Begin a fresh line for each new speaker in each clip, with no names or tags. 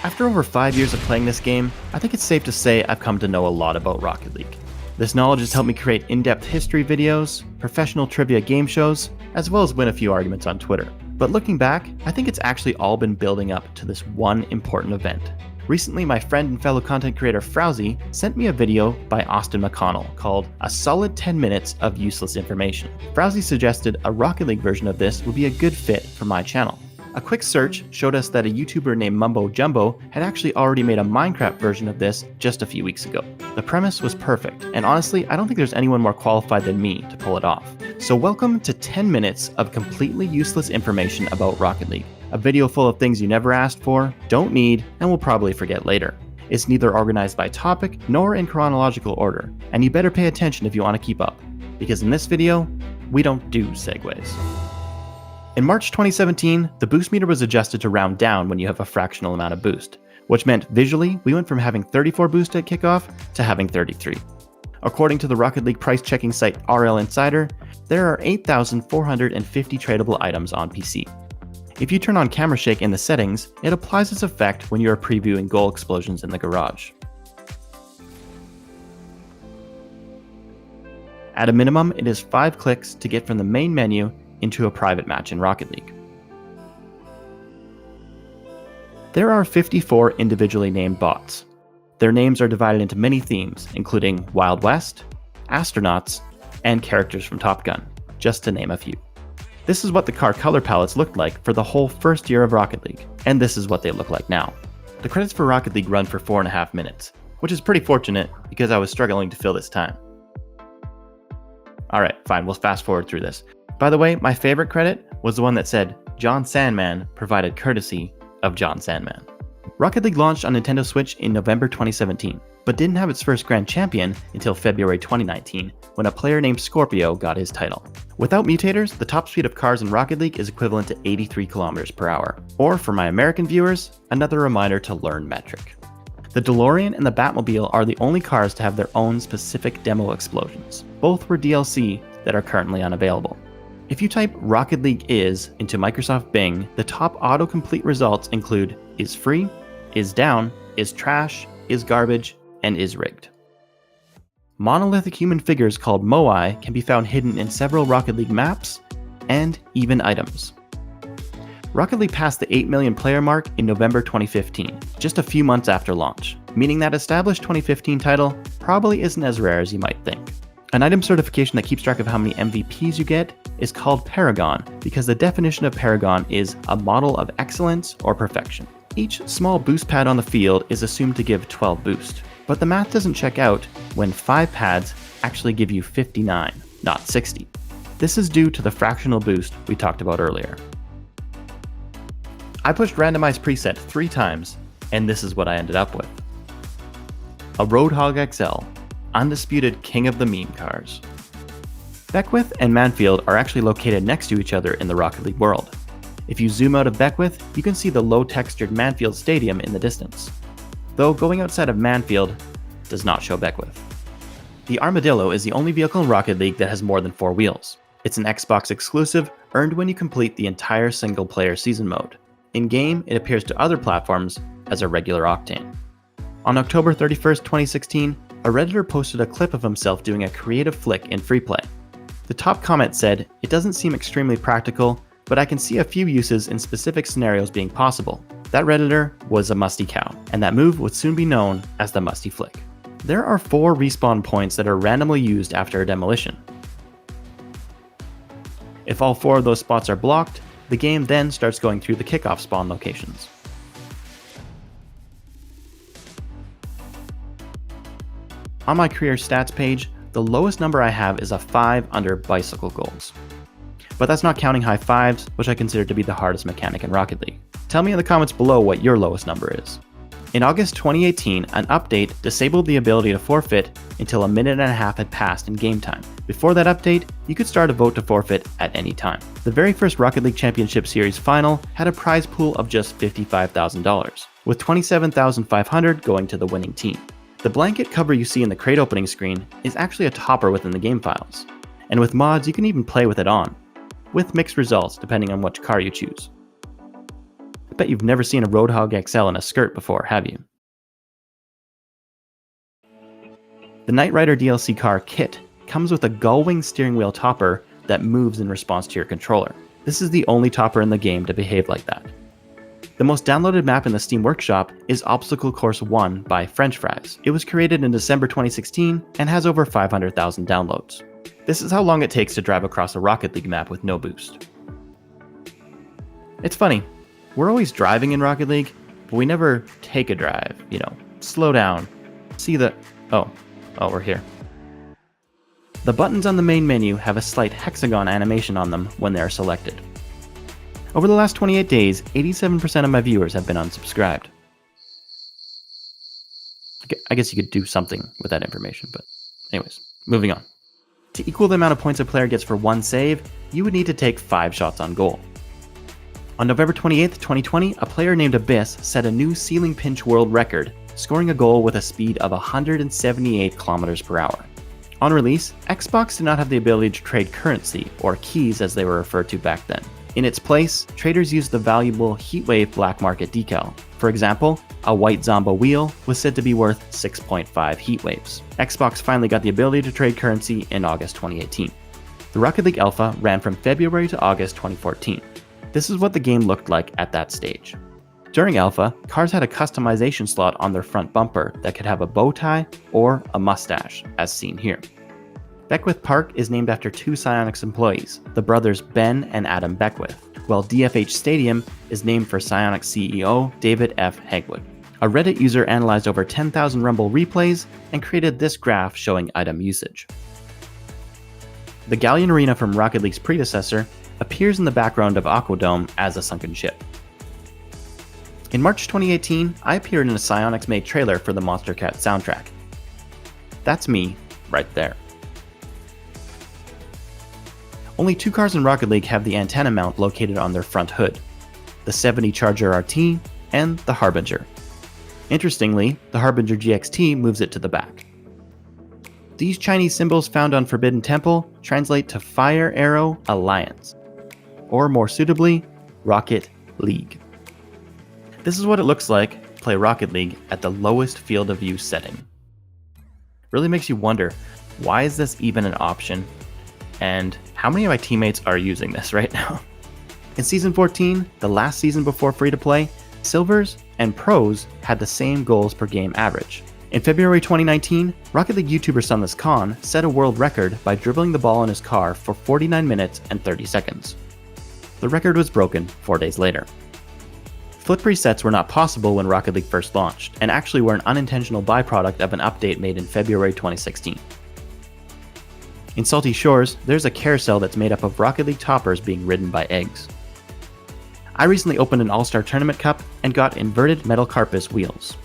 After over 5 years of playing this game, I think it's safe to say I've come to know a lot about Rocket League. This knowledge has helped me create in-depth history videos, professional trivia game shows, as well as win a few arguments on Twitter. But looking back, I think it's actually all been building up to this one important event. Recently, my friend and fellow content creator Frowsy sent me a video by Austin McConnell called A Solid 10 Minutes of Useless Information. Frowsy suggested a Rocket League version of this would be a good fit for my channel. A quick search showed us that a YouTuber named Mumbo Jumbo had actually already made a Minecraft version of this just a few weeks ago. The premise was perfect, and honestly, I don't think there's anyone more qualified than me to pull it off. So welcome to 10 minutes of completely useless information about Rocket League. A video full of things you never asked for, don't need, and will probably forget later. It's neither organized by topic nor in chronological order, and you better pay attention if you want to keep up, because in this video, we don't do segues. In March 2017, the boost meter was adjusted to round down when you have a fractional amount of boost, which meant visually we went from having 34 boost at kickoff to having 33. According to the Rocket League price checking site RL Insider, there are 8,450 tradable items on PC. If you turn on camera shake in the settings, it applies its effect when you are previewing goal explosions in the garage. At a minimum, it is 5 clicks to get from the main menu into a private match in Rocket League. There are 54 individually named bots. Their names are divided into many themes, including Wild West, astronauts, and characters from Top Gun, just to name a few. This is what the car color palettes looked like for the whole first year of Rocket League, and this is what they look like now. The credits for Rocket League run for 4.5 minutes, which is pretty fortunate because I was struggling to fill this time. Alright, fine, we'll fast forward through this. By the way, my favorite credit was the one that said, John Sandman provided courtesy of John Sandman. Rocket League launched on Nintendo Switch in November 2017, but didn't have its first grand champion until February 2019, when a player named Scorpio got his title. Without mutators, the top speed of cars in Rocket League is equivalent to 83 kilometers per hour. Or for my American viewers, another reminder to learn metric. The DeLorean and the Batmobile are the only cars to have their own specific demo explosions. Both were DLC that are currently unavailable. If you type Rocket League is into Microsoft Bing, the top autocomplete results include is free, is down, is trash, is garbage, and is rigged. Monolithic human figures called Moai can be found hidden in several Rocket League maps and even items. Rocket League passed the 8 million player mark in November 2015, just a few months after launch, meaning that established 2015 title probably isn't as rare as you might think. An item certification that keeps track of how many MVPs you get is called Paragon, because the definition of Paragon is a model of excellence or perfection. Each small boost pad on the field is assumed to give 12 boost, but the math doesn't check out when 5 pads actually give you 59, not 60. This is due to the fractional boost we talked about earlier. I pushed randomized preset 3 times, and this is what I ended up with. A Roadhog XL, undisputed king of the meme cars. Beckwith and Manfield are actually located next to each other in the Rocket League world. If you zoom out of Beckwith, you can see the low-textured Manfield Stadium in the distance, though going outside of Manfield does not show Beckwith. The Armadillo is the only vehicle in Rocket League that has more than 4 wheels. It's an Xbox exclusive, earned when you complete the entire single-player season mode. In-game, it appears to other platforms as a regular Octane. On October 31st, 2016, a Redditor posted a clip of himself doing a creative flick in free play. The top comment said, "It doesn't seem extremely practical, but I can see a few uses in specific scenarios being possible." That Redditor was a Musty Cow, and that move would soon be known as the Musty Flick. There are 4 respawn points that are randomly used after a demolition. If all 4 of those spots are blocked, the game then starts going through the kickoff spawn locations. On my career stats page, the lowest number I have is a 5 under bicycle goals. But that's not counting high fives, which I consider to be the hardest mechanic in Rocket League. Tell me in the comments below what your lowest number is. In August 2018, an update disabled the ability to forfeit until a minute and a half had passed in game time. Before that update, you could start a vote to forfeit at any time. The very first Rocket League Championship Series final had a prize pool of just $55,000, with $27,500 going to the winning team. The blanket cover you see in the crate opening screen is actually a topper within the game files, and with mods you can even play with it on, with mixed results depending on which car you choose. Bet you've never seen a Roadhog XL in a skirt before, have you? The Knight Rider DLC car kit comes with a gull-wing steering wheel topper that moves in response to your controller. This is the only topper in the game to behave like that. The most downloaded map in the Steam Workshop is Obstacle Course 1 by French Fries. It was created in December 2016 and has over 500,000 downloads. This is how long it takes to drive across a Rocket League map with no boost. It's funny, we're always driving in Rocket League, but we never take a drive, slow down, see the... Oh, we're here. The buttons on the main menu have a slight hexagon animation on them when they are selected. Over the last 28 days, 87% of my viewers have been unsubscribed. I guess you could do something with that information, but anyways, moving on. To equal the amount of points a player gets for one save, you would need to take 5 shots on goal. On November 28, 2020, a player named Abyss set a new ceiling pinch world record, scoring a goal with a speed of 178 kilometers per hour. On release, Xbox did not have the ability to trade currency, or keys as they were referred to back then. In its place, traders used the valuable Heatwave black market decal. For example, a white Zomba wheel was said to be worth 6.5 Heatwaves. Xbox finally got the ability to trade currency in August 2018. The Rocket League Alpha ran from February to August 2014. This is what the game looked like at that stage. During Alpha, cars had a customization slot on their front bumper that could have a bow tie or a mustache, as seen here. Beckwith Park is named after 2 Psyonix employees, the brothers Ben and Adam Beckwith, while DFH Stadium is named for Psyonix CEO David F. Hegwood. A Reddit user analyzed over 10,000 Rumble replays and created this graph showing item usage. The Galleon Arena from Rocket League's predecessor appears in the background of Aquadome as a sunken ship. In March 2018, I appeared in a Psyonix-made trailer for the Monster Cat soundtrack. That's me, right there. Only 2 cars in Rocket League have the antenna mount located on their front hood, the 70 Charger RT and the Harbinger. Interestingly, the Harbinger GXT moves it to the back. These Chinese symbols found on Forbidden Temple translate to Fire Arrow Alliance, or more suitably, Rocket League. This is what it looks like to play Rocket League at the lowest field of view setting. Really makes you wonder, why is this even an option? And how many of my teammates are using this right now? In Season 14, the last season before free-to-play, Silvers and Pros had the same goals per game average. In February 2019, Rocket League YouTuber Sunless Khan set a world record by dribbling the ball in his car for 49 minutes and 30 seconds. The record was broken 4 days later. Flip resets were not possible when Rocket League first launched, and actually were an unintentional byproduct of an update made in February 2016. In Salty Shores, there's a carousel that's made up of Rocket League toppers being ridden by eggs. I recently opened an All-Star Tournament Cup and got inverted metal carpus wheels.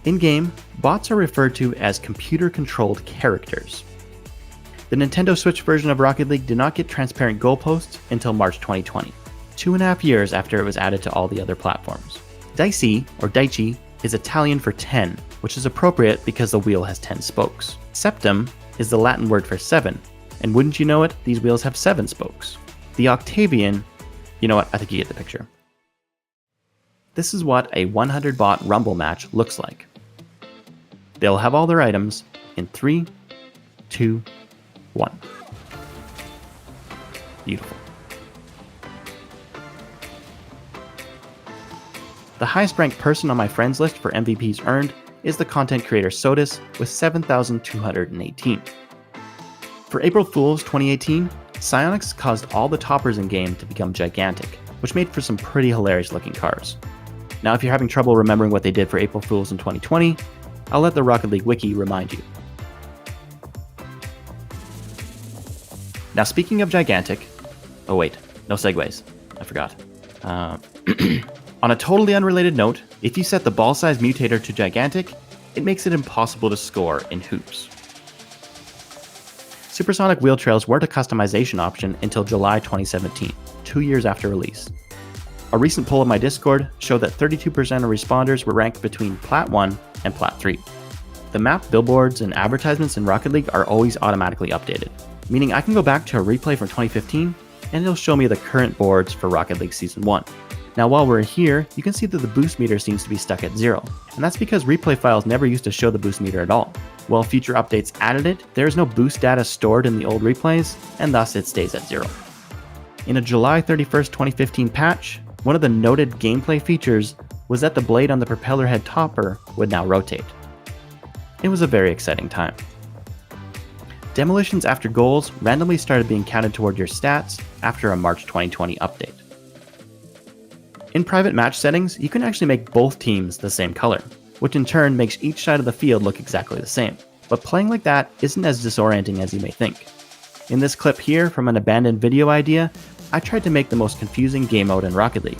In-game, bots are referred to as computer-controlled characters. The Nintendo Switch version of Rocket League did not get transparent goalposts until March 2020, 2.5 years after it was added to all the other platforms. Dicey, or Daichi, is Italian for 10, which is appropriate because the wheel has 10 spokes. Septum is the Latin word for 7, and wouldn't you know it, these wheels have 7 spokes. The Octavian, you know what, I think you get the picture. This is what a 100 bot Rumble match looks like. They'll have all their items in 3, 2, 1. Beautiful. The highest ranked person on my friends list for MVPs earned is the content creator Sodas with 7,218. For April Fool's 2018, Psyonix caused all the toppers in game to become gigantic, which made for some pretty hilarious looking cars. Now if you're having trouble remembering what they did for April Fool's in 2020, I'll let the Rocket League wiki remind you. Now speaking of gigantic, oh wait, no segues, I forgot. On a totally unrelated note, if you set the ball size mutator to gigantic, it makes it impossible to score in hoops. Supersonic wheel trails weren't a customization option until July 2017, 2 years after release. A recent poll of my Discord showed that 32% of responders were ranked between Plat 1 and Plat 3. The map, billboards, and advertisements in Rocket League are always automatically updated, meaning I can go back to a replay from 2015 and it'll show me the current boards for Rocket League Season 1. Now while we're here, you can see that the boost meter seems to be stuck at 0, and that's because replay files never used to show the boost meter at all. While future updates added it, there is no boost data stored in the old replays, and thus it stays at 0. In a July 31st, 2015 patch, one of the noted gameplay features was that the blade on the propeller head topper would now rotate. It was a very exciting time. Demolitions after goals randomly started being counted toward your stats after a March 2020 update. In private match settings, you can actually make both teams the same color, which in turn makes each side of the field look exactly the same. But playing like that isn't as disorienting as you may think. In this clip here from an abandoned video idea, I tried to make the most confusing game mode in Rocket League.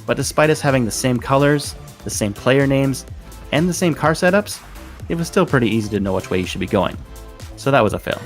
But despite us having the same colors, the same player names, and the same car setups, it was still pretty easy to know which way you should be going. So that was a fail.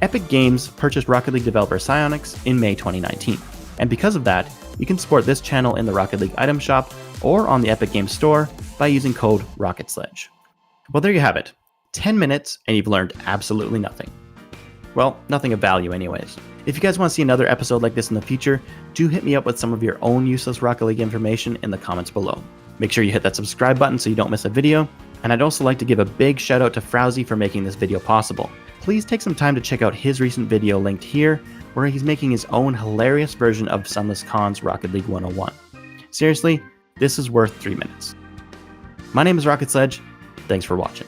Epic Games purchased Rocket League developer Psyonix in May 2019, and because of that, you can support this channel in the Rocket League item shop or on the Epic Games store by using code ROCKETSLEDGE. Well, there you have it. 10 minutes and you've learned absolutely nothing. Well, nothing of value anyways. If you guys want to see another episode like this in the future, do hit me up with some of your own useless Rocket League information in the comments below. Make sure you hit that subscribe button so you don't miss a video, and I'd also like to give a big shout out to Frowsy for making this video possible. Please take some time to check out his recent video linked here, where he's making his own hilarious version of Sunless Khan's Rocket League 101. Seriously, this is worth 3 minutes. My name is Rocket Sledge. Thanks for watching.